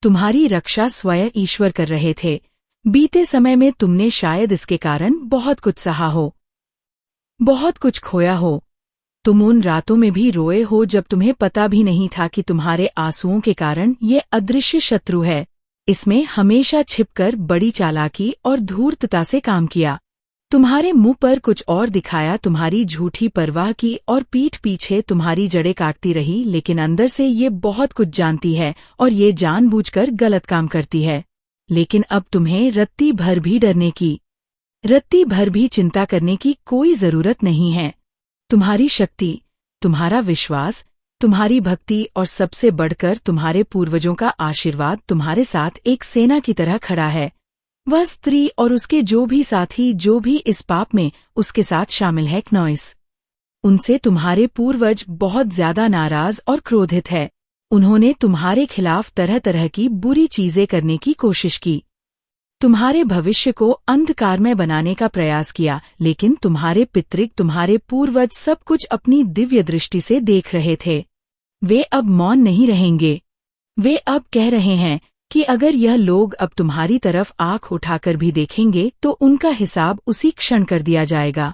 तुम्हारी रक्षा स्वयं ईश्वर कर रहे थे। बीते समय में तुमने शायद इसके कारण बहुत कुछ सहा हो, बहुत कुछ खोया हो। तुम उन रातों में भी रोए हो जब तुम्हें पता भी नहीं था कि तुम्हारे आंसुओं के कारण ये अदृश्य शत्रु है। इसमें हमेशा छिपकर बड़ी चालाकी और धूर्तता से काम किया। तुम्हारे मुंह पर कुछ और दिखाया, तुम्हारी झूठी परवाह की और पीठ पीछे तुम्हारी जड़ें काटती रही, लेकिन अंदर से ये बहुत कुछ जानती है और ये जानबूझकर गलत काम करती है। लेकिन अब तुम्हें रत्ती भर भी डरने की, रत्ती भर भी चिंता करने की कोई जरूरत नहीं है। तुम्हारी शक्ति, तुम्हारा विश्वास, तुम्हारी भक्ति और सबसे बढ़कर तुम्हारे पूर्वजों का आशीर्वाद तुम्हारे साथ एक सेना की तरह खड़ा है। वह स्त्री और उसके जो भी साथी, जो भी इस पाप में उसके साथ शामिल है, क्नॉइस, उनसे तुम्हारे पूर्वज बहुत ज्यादा नाराज और क्रोधित है। उन्होंने तुम्हारे खिलाफ तरह तरह की बुरी चीजें करने की कोशिश की, तुम्हारे भविष्य को अंधकारमय बनाने का प्रयास किया, लेकिन तुम्हारे पितृ, तुम्हारे पूर्वज सब कुछ अपनी दिव्य दृष्टि से देख रहे थे। वे अब मौन नहीं रहेंगे। वे अब कह रहे हैं कि अगर यह लोग अब तुम्हारी तरफ आंख उठाकर भी देखेंगे तो उनका हिसाब उसी क्षण कर दिया जाएगा।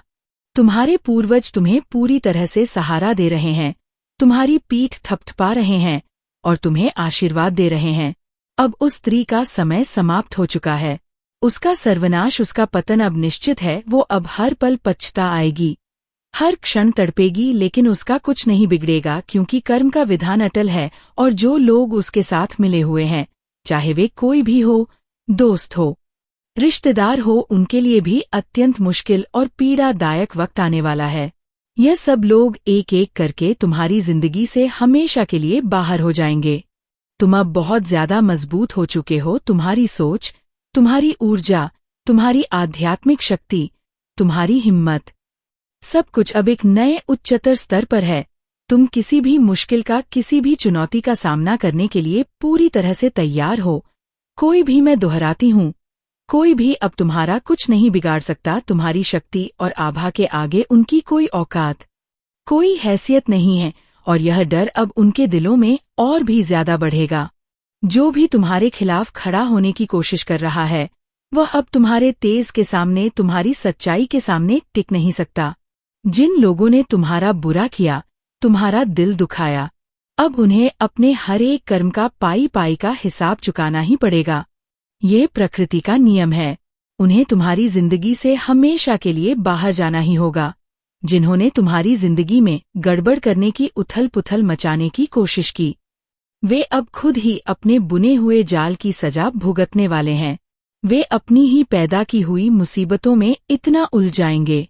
तुम्हारे पूर्वज तुम्हें पूरी तरह से सहारा दे रहे हैं, तुम्हारी पीठ थपथपा रहे हैं और तुम्हें आशीर्वाद दे रहे हैं। अब उस स्त्री का समय समाप्त हो चुका है। उसका सर्वनाश, उसका पतन अब निश्चित है। वो अब हर पल पछता आएगी, हर क्षण तड़पेगी, लेकिन उसका कुछ नहीं बिगड़ेगा, क्योंकि कर्म का विधान अटल है और जो लोग उसके साथ मिले हुए हैं, चाहे वे कोई भी हो, दोस्त हो, रिश्तेदार हो, उनके लिए भी अत्यंत मुश्किल और पीड़ादायक वक्त आने वाला है। यह सब लोग एक एक करके तुम्हारी जिंदगी से हमेशा के लिए बाहर हो जाएंगे। तुम अब बहुत ज्यादा मजबूत हो चुके हो। तुम्हारी सोच, तुम्हारी ऊर्जा, तुम्हारी आध्यात्मिक शक्ति, तुम्हारी हिम्मत, सब कुछ अब एक नए उच्चतर स्तर पर है। तुम किसी भी मुश्किल का, किसी भी चुनौती का सामना करने के लिए पूरी तरह से तैयार हो। कोई भी, मैं दोहराती हूँ, कोई भी अब तुम्हारा कुछ नहीं बिगाड़ सकता। तुम्हारी शक्ति और आभा के आगे उनकी कोई औकात, कोई हैसियत नहीं है, और यह डर अब उनके दिलों में और भी ज्यादा बढ़ेगा। जो भी तुम्हारे खिलाफ खड़ा होने की कोशिश कर रहा है, वह अब तुम्हारे तेज के सामने, तुम्हारी सच्चाई के सामने टिक नहीं सकता। जिन लोगों ने तुम्हारा बुरा किया, तुम्हारा दिल दुखाया, अब उन्हें अपने हर एक कर्म का पाई पाई का हिसाब चुकाना ही पड़ेगा। ये प्रकृति का नियम है। उन्हें तुम्हारी जिंदगी से हमेशा के लिए बाहर जाना ही होगा। जिन्होंने तुम्हारी जिंदगी में गड़बड़ करने की, उथल पुथल मचाने की कोशिश की, वे अब खुद ही अपने बुने हुए जाल की सजा भुगतने वाले हैं। वे अपनी ही पैदा की हुई मुसीबतों में इतना उलझ जाएंगे,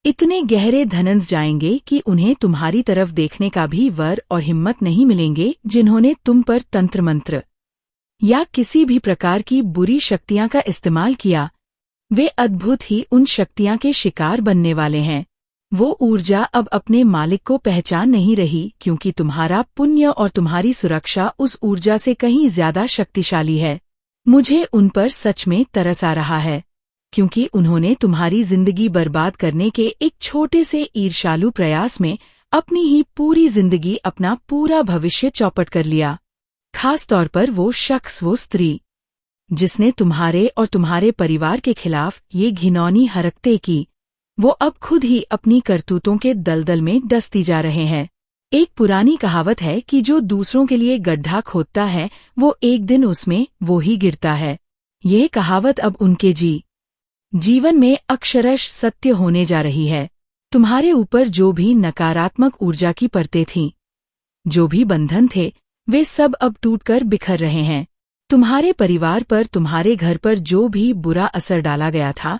इतने गहरे धनंस जाएंगे कि उन्हें तुम्हारी तरफ देखने का भी वर और हिम्मत नहीं मिलेंगे। जिन्होंने तुम पर तंत्र मंत्र या किसी भी प्रकार की बुरी शक्तियां का इस्तेमाल किया, वे अद्भुत ही उन शक्तियां के शिकार बनने वाले हैं। वो ऊर्जा अब अपने मालिक को पहचान नहीं रही, क्योंकि तुम्हारा पुण्य और तुम्हारी सुरक्षा उस ऊर्जा से कहीं ज्यादा शक्तिशाली है। मुझे उन पर सच में तरस आ रहा है, क्योंकि उन्होंने तुम्हारी जिंदगी बर्बाद करने के एक छोटे से ईर्ष्यालु प्रयास में अपनी ही पूरी जिंदगी, अपना पूरा भविष्य चौपट कर लिया। खास तौर पर वो शख्स, वो स्त्री, जिसने तुम्हारे और तुम्हारे परिवार के खिलाफ ये घिनौनी हरकतें की, वो अब खुद ही अपनी करतूतों के दलदल में डसती जा रहे हैं। एक पुरानी कहावत है कि जो दूसरों के लिए गड्ढा खोदता है, वो एक दिन उसमें वो ही गिरता है। यह कहावत अब उनके जीवन में अक्षरश सत्य होने जा रही है। तुम्हारे ऊपर जो भी नकारात्मक ऊर्जा की परतें थीं, जो भी बंधन थे, वे सब अब टूटकर बिखर रहे हैं। तुम्हारे परिवार पर, तुम्हारे घर पर जो भी बुरा असर डाला गया था,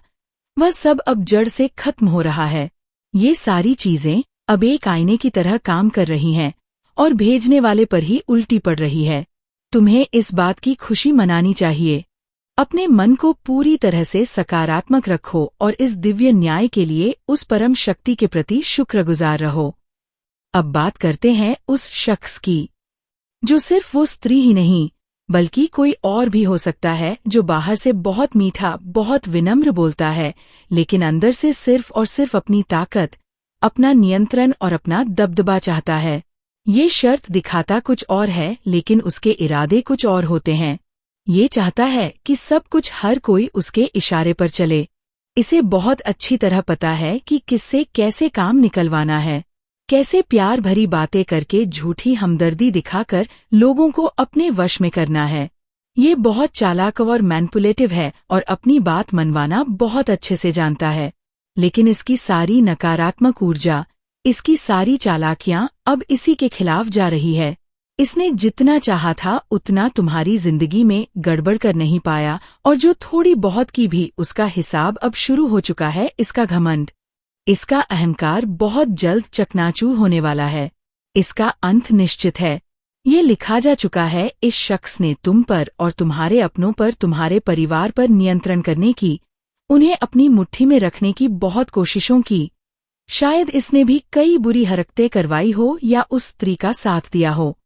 वह सब अब जड़ से खत्म हो रहा है। ये सारी चीजें अब एक आईने की तरह काम कर रही हैं और भेजने वाले पर ही उल्टी पड़ रही है। तुम्हें इस बात की खुशी मनानी चाहिए। अपने मन को पूरी तरह से सकारात्मक रखो और इस दिव्य न्याय के लिए उस परम शक्ति के प्रति शुक्रगुजार रहो। अब बात करते हैं उस शख्स की, जो सिर्फ वो स्त्री ही नहीं, बल्कि कोई और भी हो सकता है, जो बाहर से बहुत मीठा, बहुत विनम्र बोलता है, लेकिन अंदर से सिर्फ और सिर्फ अपनी ताकत, अपना नियंत्रण और अपना दबदबा चाहता है। ये शर्त दिखाता कुछ और है, लेकिन उसके इरादे कुछ और होते हैं। ये चाहता है कि सब कुछ हर कोई उसके इशारे पर चले। इसे बहुत अच्छी तरह पता है कि किससे कैसे काम निकलवाना है, कैसे प्यार भरी बातें करके झूठी हमदर्दी दिखाकर लोगों को अपने वश में करना है। ये बहुत चालाक और मैनिपुलेटिव है और अपनी बात मनवाना बहुत अच्छे से जानता है। लेकिन इसकी सारी नकारात्मक ऊर्जा, इसकी सारी चालाकियां अब इसी के खिलाफ जा रही है। इसने जितना चाहा था उतना तुम्हारी जिंदगी में गड़बड़ कर नहीं पाया, और जो थोड़ी बहुत की भी उसका हिसाब अब शुरू हो चुका है। इसका घमंड, इसका अहंकार बहुत जल्द चकनाचूर होने वाला है। इसका अंत निश्चित है। ये लिखा जा चुका है। इस शख्स ने तुम पर और तुम्हारे अपनों पर, तुम्हारे परिवार पर नियंत्रण करने की, उन्हें अपनी मुट्ठी में रखने की बहुत कोशिशों की। शायद इसने भी कई बुरी हरकतें करवाई हो या उस स्त्री का साथ दिया हो,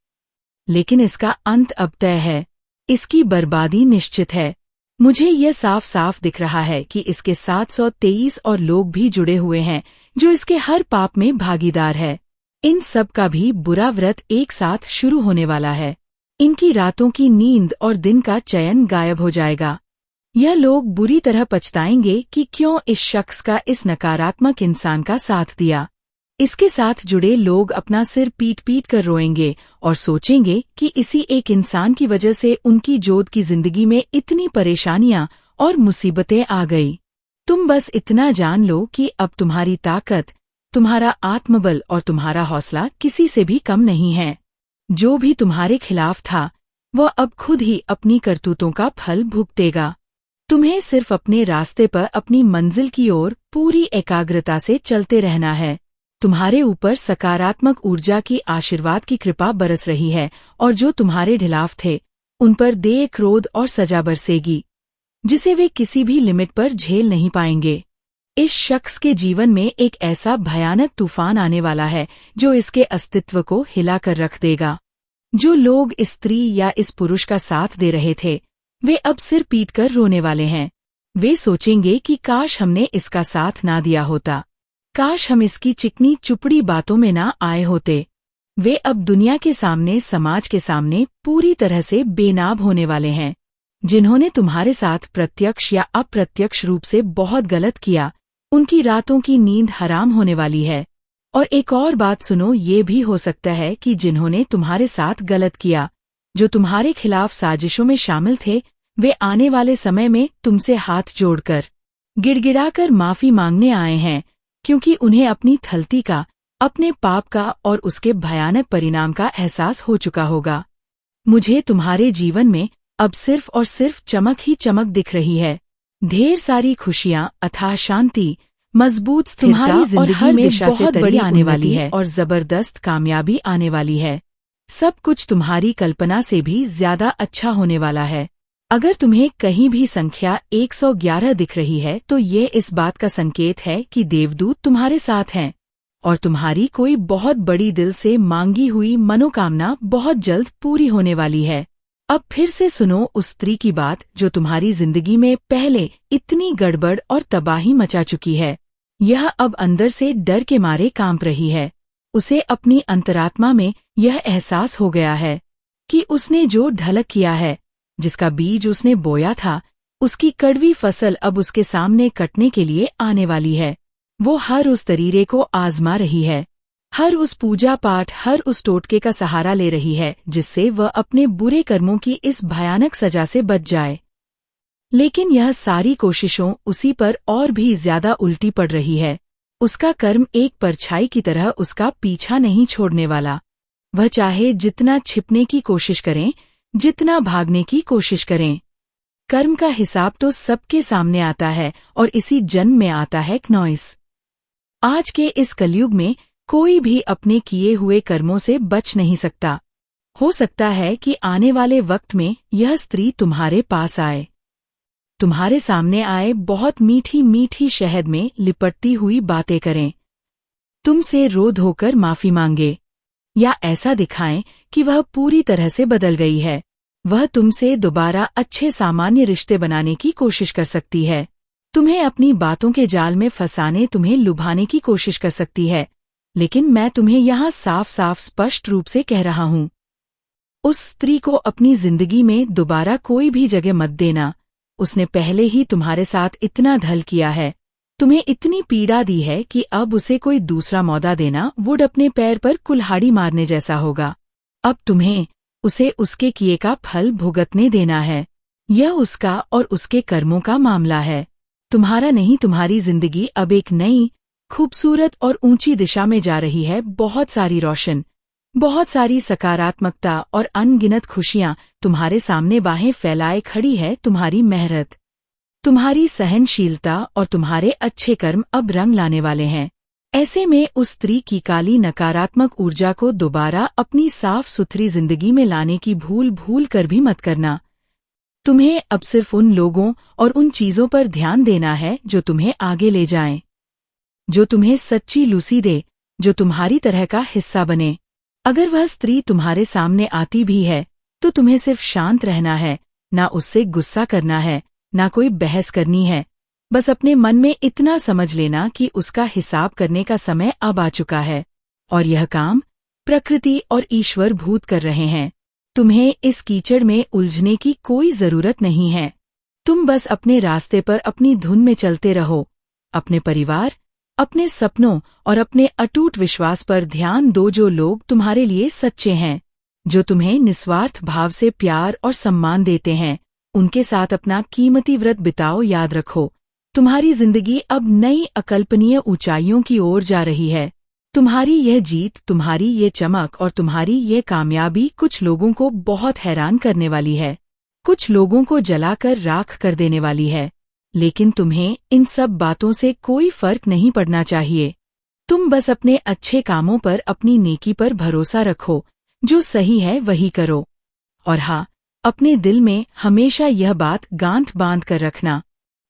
लेकिन इसका अंत अब तय है। इसकी बर्बादी निश्चित है। मुझे यह साफ साफ दिख रहा है कि इसके 723 और लोग भी जुड़े हुए हैं जो इसके हर पाप में भागीदार है। इन सब का भी बुरा व्रत एक साथ शुरू होने वाला है। इनकी रातों की नींद और दिन का चयन गायब हो जाएगा। यह लोग बुरी तरह पछताएंगे कि क्यों इस शख्स का, इस नकारात्मक इंसान का साथ दिया। इसके साथ जुड़े लोग अपना सिर पीट पीट कर रोएंगे और सोचेंगे कि इसी एक इंसान की वजह से उनकी जोध की जिंदगी में इतनी परेशानियां और मुसीबतें आ गई। तुम बस इतना जान लो कि अब तुम्हारी ताकत, तुम्हारा आत्मबल और तुम्हारा हौसला किसी से भी कम नहीं है। जो भी तुम्हारे खिलाफ था वह अब खुद ही अपनी करतूतों का फल भुगतेगा। तुम्हें सिर्फ अपने रास्ते पर, अपनी मंजिल की ओर पूरी एकाग्रता से चलते रहना है। तुम्हारे ऊपर सकारात्मक ऊर्जा की, आशीर्वाद की कृपा बरस रही है, और जो तुम्हारे खिलाफ थे उन पर दया, क्रोध और सजा बरसेगी जिसे वे किसी भी लिमिट पर झेल नहीं पाएंगे। इस शख्स के जीवन में एक ऐसा भयानक तूफान आने वाला है जो इसके अस्तित्व को हिलाकर रख देगा। जो लोग इस स्त्री या इस पुरुष का साथ दे रहे थे वे अब सिर पीट कर रोने वाले हैं। वे सोचेंगे कि काश हमने इसका साथ ना दिया होता, काश हम इसकी चिकनी चुपड़ी बातों में ना आए होते। वे अब दुनिया के सामने, समाज के सामने पूरी तरह से बेनाब होने वाले हैं। जिन्होंने तुम्हारे साथ प्रत्यक्ष या अप्रत्यक्ष रूप से बहुत गलत किया, उनकी रातों की नींद हराम होने वाली है। और एक और बात सुनो, ये भी हो सकता है कि जिन्होंने तुम्हारे साथ गलत किया, जो तुम्हारे खिलाफ साजिशों में शामिल थे, वे आने वाले समय में तुमसे हाथ जोड़कर, गिड़गिड़ाकर माफी मांगने आए हैं, क्योंकि उन्हें अपनी थलती का, अपने पाप का और उसके भयानक परिणाम का एहसास हो चुका होगा। मुझे तुम्हारे जीवन में अब सिर्फ और सिर्फ चमक ही चमक दिख रही है। ढेर सारी खुशियां, अथाह शांति, मजबूत तुम्हारी जिंदगी में बहुत बड़ी आने वाली है और जबरदस्त कामयाबी आने वाली है। सब कुछ तुम्हारी कल्पना से भी ज्यादा अच्छा होने वाला है। अगर तुम्हें कहीं भी संख्या 111 दिख रही है तो ये इस बात का संकेत है कि देवदूत तुम्हारे साथ हैं और तुम्हारी कोई बहुत बड़ी दिल से मांगी हुई मनोकामना बहुत जल्द पूरी होने वाली है। अब फिर से सुनो उस स्त्री की बात जो तुम्हारी जिंदगी में पहले इतनी गड़बड़ और तबाही मचा चुकी है। यह अब अंदर से डर के मारे कांप रही है। उसे अपनी अंतरात्मा में यह एहसास हो गया है कि उसने जो ढलक किया है, जिसका बीज उसने बोया था, उसकी कड़वी फसल अब उसके सामने कटने के लिए आने वाली है। वो हर उस तरीके को आजमा रही है, हर उस पूजा पाठ, हर उस टोटके का सहारा ले रही है जिससे वह अपने बुरे कर्मों की इस भयानक सजा से बच जाए। लेकिन यह सारी कोशिशों उसी पर और भी ज्यादा उल्टी पड़ रही है। उसका कर्म एक परछाई की तरह उसका पीछा नहीं छोड़ने वाला। वह चाहे जितना छिपने की कोशिश करें, जितना भागने की कोशिश करें, कर्म का हिसाब तो सबके सामने आता है और इसी जन्म में आता है नॉइस। आज के इस कलयुग में कोई भी अपने किए हुए कर्मों से बच नहीं सकता। हो सकता है कि आने वाले वक्त में यह स्त्री तुम्हारे पास आए, तुम्हारे सामने आए, बहुत मीठी मीठी शहद में लिपटती हुई बातें करें, तुमसे रो धोकर माफी मांगे, या ऐसा दिखाएं कि वह पूरी तरह से बदल गई है। वह तुमसे दोबारा अच्छे सामान्य रिश्ते बनाने की कोशिश कर सकती है, तुम्हें अपनी बातों के जाल में फंसाने, तुम्हें लुभाने की कोशिश कर सकती है, लेकिन मैं तुम्हें यहाँ साफ साफ स्पष्ट रूप से कह रहा हूँ, उस स्त्री को अपनी जिंदगी में दोबारा कोई भी जगह मत देना। उसने पहले ही तुम्हारे साथ इतना धल किया है, तुम्हें इतनी पीड़ा दी है कि अब उसे कोई दूसरा मौका देना वुड अपने पैर पर कुल्हाड़ी मारने जैसा होगा। अब तुम्हें उसे उसके किए का फल भुगतने देना है। यह उसका और उसके कर्मों का मामला है, तुम्हारा नहीं। तुम्हारी जिंदगी अब एक नई, खूबसूरत और ऊंची दिशा में जा रही है। बहुत सारी रोशन, बहुत सारी सकारात्मकता और अनगिनत खुशियां तुम्हारे सामने बाहें फैलाए खड़ी है। तुम्हारी मेहनत, तुम्हारी सहनशीलता और तुम्हारे अच्छे कर्म अब रंग लाने वाले हैं। ऐसे में उस स्त्री की काली नकारात्मक ऊर्जा को दोबारा अपनी साफ सुथरी जिंदगी में लाने की भूल कर भी मत करना। तुम्हें अब सिर्फ उन लोगों और उन चीजों पर ध्यान देना है जो तुम्हें आगे ले जाएं, जो तुम्हें सच्ची लूसी दे, जो तुम्हारी तरह का हिस्सा बने। अगर वह स्त्री तुम्हारे सामने आती भी है तो तुम्हें सिर्फ शांत रहना है, ना उससे गुस्सा करना है, ना कोई बहस करनी है। बस अपने मन में इतना समझ लेना कि उसका हिसाब करने का समय अब आ चुका है और यह काम प्रकृति और ईश्वर भूत कर रहे हैं। तुम्हें इस कीचड़ में उलझने की कोई जरूरत नहीं है। तुम बस अपने रास्ते पर अपनी धुन में चलते रहो। अपने परिवार, अपने सपनों और अपने अटूट विश्वास पर ध्यान दो। जो लोग तुम्हारे लिए सच्चे हैं, जो तुम्हें निस्वार्थ भाव से प्यार और सम्मान देते हैं, उनके साथ अपना कीमती व्रत बिताओ। याद रखो, तुम्हारी जिंदगी अब नई अकल्पनीय ऊंचाइयों की ओर जा रही है। तुम्हारी यह जीत, तुम्हारी ये चमक और तुम्हारी ये कामयाबी कुछ लोगों को बहुत हैरान करने वाली है, कुछ लोगों को जलाकर राख कर देने वाली है। लेकिन तुम्हें इन सब बातों से कोई फर्क नहीं पड़ना चाहिए। तुम बस अपने अच्छे कामों पर, अपनी नेकी पर भरोसा रखो। जो सही है वही करो। और हाँ, अपने दिल में हमेशा यह बात गांठ बांध कर रखना,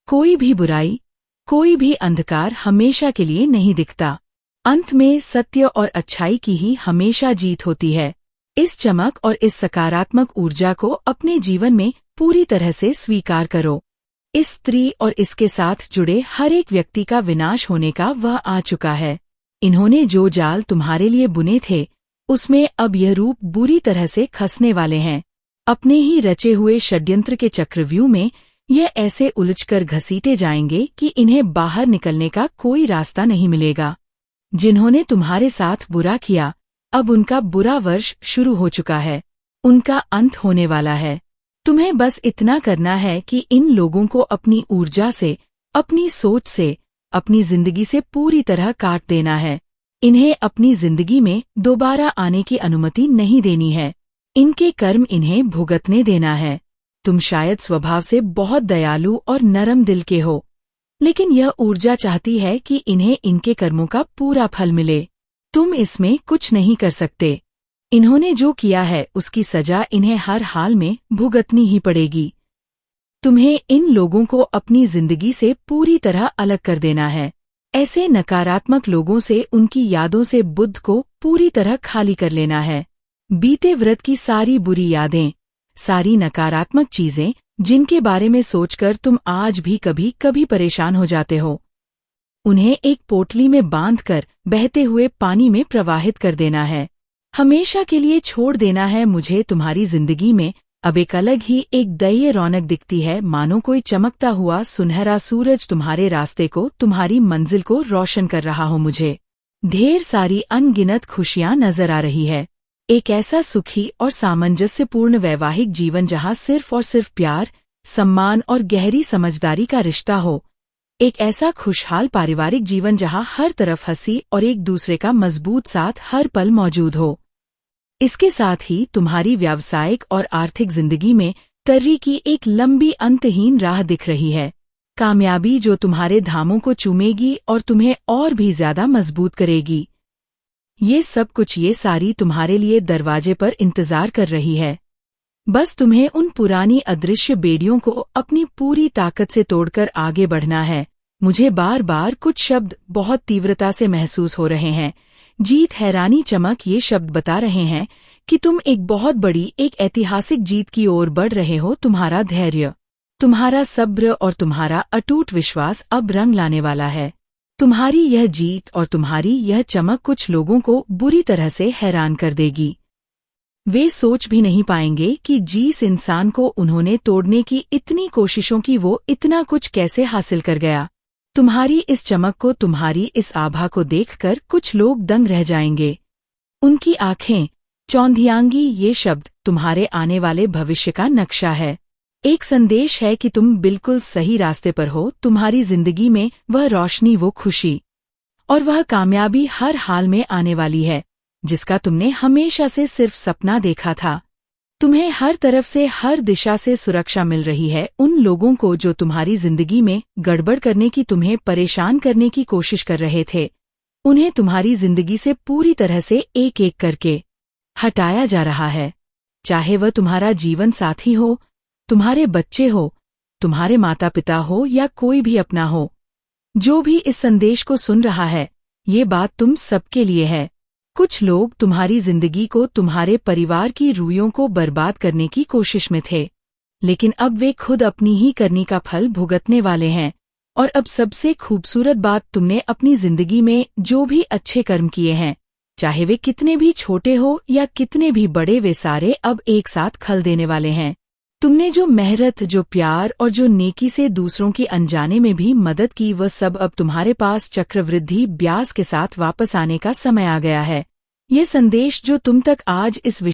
कोई भी बुराई, कोई भी अंधकार हमेशा के लिए नहीं दिखता। अंत में सत्य और अच्छाई की ही हमेशा जीत होती है। इस चमक और इस सकारात्मक ऊर्जा को अपने जीवन में पूरी तरह से स्वीकार करो। इस स्त्री और इसके साथ जुड़े हर एक व्यक्ति का विनाश होने का वह आ चुका है। इन्होंने जो जाल तुम्हारे लिए बुने थे, उसमें अब यह रूप बुरी तरह से खसने वाले हैं। अपने ही रचे हुए षड्यंत्र के चक्रव्यूह में यह ऐसे उलझकर घसीटे जाएंगे कि इन्हें बाहर निकलने का कोई रास्ता नहीं मिलेगा। जिन्होंने तुम्हारे साथ बुरा किया, अब उनका बुरा वर्ष शुरू हो चुका है, उनका अंत होने वाला है। तुम्हें बस इतना करना है कि इन लोगों को अपनी ऊर्जा से, अपनी सोच से, अपनी जिंदगी से पूरी तरह काट देना है। इन्हें अपनी जिंदगी में दोबारा आने की अनुमति नहीं देनी है। इनके कर्म इन्हें भुगतने देना है। तुम शायद स्वभाव से बहुत दयालु और नरम दिल के हो, लेकिन यह ऊर्जा चाहती है कि इन्हें इनके कर्मों का पूरा फल मिले। तुम इसमें कुछ नहीं कर सकते। इन्होंने जो किया है उसकी सजा इन्हें हर हाल में भुगतनी ही पड़ेगी। तुम्हें इन लोगों को अपनी जिंदगी से पूरी तरह अलग कर देना है। ऐसे नकारात्मक लोगों से, उनकी यादों से बुद्ध को पूरी तरह खाली कर लेना है। बीते व्रत की सारी बुरी यादें, सारी नकारात्मक चीजें जिनके बारे में सोचकर तुम आज भी कभी कभी परेशान हो जाते हो, उन्हें एक पोटली में बांधकर बहते हुए पानी में प्रवाहित कर देना है। हमेशा के लिए छोड़ देना है। मुझे तुम्हारी जिंदगी में अब एक अलग ही, एक दैवीय रौनक दिखती है, मानो कोई चमकता हुआ सुनहरा सूरज तुम्हारे रास्ते को, तुम्हारी मंजिल को रोशन कर रहा हो। मुझे ढेर सारी अनगिनत खुशियां नजर आ रही है। एक ऐसा सुखी और सामंजस्यपूर्ण वैवाहिक जीवन जहां सिर्फ और सिर्फ प्यार, सम्मान और गहरी समझदारी का रिश्ता हो। एक ऐसा खुशहाल पारिवारिक जीवन जहां हर तरफ हंसी और एक दूसरे का मजबूत साथ हर पल मौजूद हो। इसके साथ ही तुम्हारी व्यावसायिक और आर्थिक जिंदगी में तरक्की की एक लंबी अंतहीन राह दिख रही है। कामयाबी जो तुम्हारे धामों को चूमेगी और तुम्हें और भी ज्यादा मजबूत करेगी। ये सब कुछ, ये सारी तुम्हारे लिए दरवाजे पर इंतजार कर रही है। बस तुम्हें उन पुरानी अदृश्य बेड़ियों को अपनी पूरी ताकत से तोड़कर आगे बढ़ना है। मुझे बार बार कुछ शब्द बहुत तीव्रता से महसूस हो रहे हैं। जीत, हैरानी, चमक, ये शब्द बता रहे हैं कि तुम एक बहुत बड़ी, एक ऐतिहासिक जीत की ओर बढ़ रहे हो। तुम्हारा धैर्य, तुम्हारा सब्र और तुम्हारा अटूट विश्वास अब रंग लाने वाला है। तुम्हारी यह जीत और तुम्हारी यह चमक कुछ लोगों को बुरी तरह से हैरान कर देगी। वे सोच भी नहीं पाएंगे कि जिस इंसान को उन्होंने तोड़ने की इतनी कोशिशों की वो इतना कुछ कैसे हासिल कर गया। तुम्हारी इस चमक को, तुम्हारी इस आभा को देखकर कुछ लोग दंग रह जाएंगे। उनकी आंखें चौंधियांगी। ये शब्द तुम्हारे आने वाले भविष्य का नक्शा है। एक संदेश है कि तुम बिल्कुल सही रास्ते पर हो। तुम्हारी जिंदगी में वह रोशनी, वो खुशी और वह कामयाबी हर हाल में आने वाली है जिसका तुमने हमेशा से सिर्फ सपना देखा था। तुम्हें हर तरफ से, हर दिशा से सुरक्षा मिल रही है। उन लोगों को जो तुम्हारी जिंदगी में गड़बड़ करने की, तुम्हें परेशान करने की कोशिश कर रहे थे, उन्हें तुम्हारी जिंदगी से पूरी तरह से एक एक करके हटाया जा रहा है। चाहे वह तुम्हारा जीवन साथी हो, तुम्हारे बच्चे हो, तुम्हारे माता पिता हो या कोई भी अपना हो। जो भी इस संदेश को सुन रहा है, ये बात तुम सबके लिए है। कुछ लोग तुम्हारी जिंदगी को, तुम्हारे परिवार की रूहियों को बर्बाद करने की कोशिश में थे, लेकिन अब वे खुद अपनी ही करनी का फल भुगतने वाले हैं। और अब सबसे खूबसूरत बात, तुमने अपनी जिंदगी में जो भी अच्छे कर्म किए हैं, चाहे वे कितने भी छोटे हो या कितने भी बड़े, वे सारे अब एक साथ खल देने वाले हैं। तुमने जो मेहनत, जो प्यार और जो नेकी से दूसरों की अनजाने में भी मदद की, वह सब अब तुम्हारे पास चक्रवृद्धि ब्याज के साथ वापस आने का समय आ गया है। ये संदेश जो तुम तक आज इस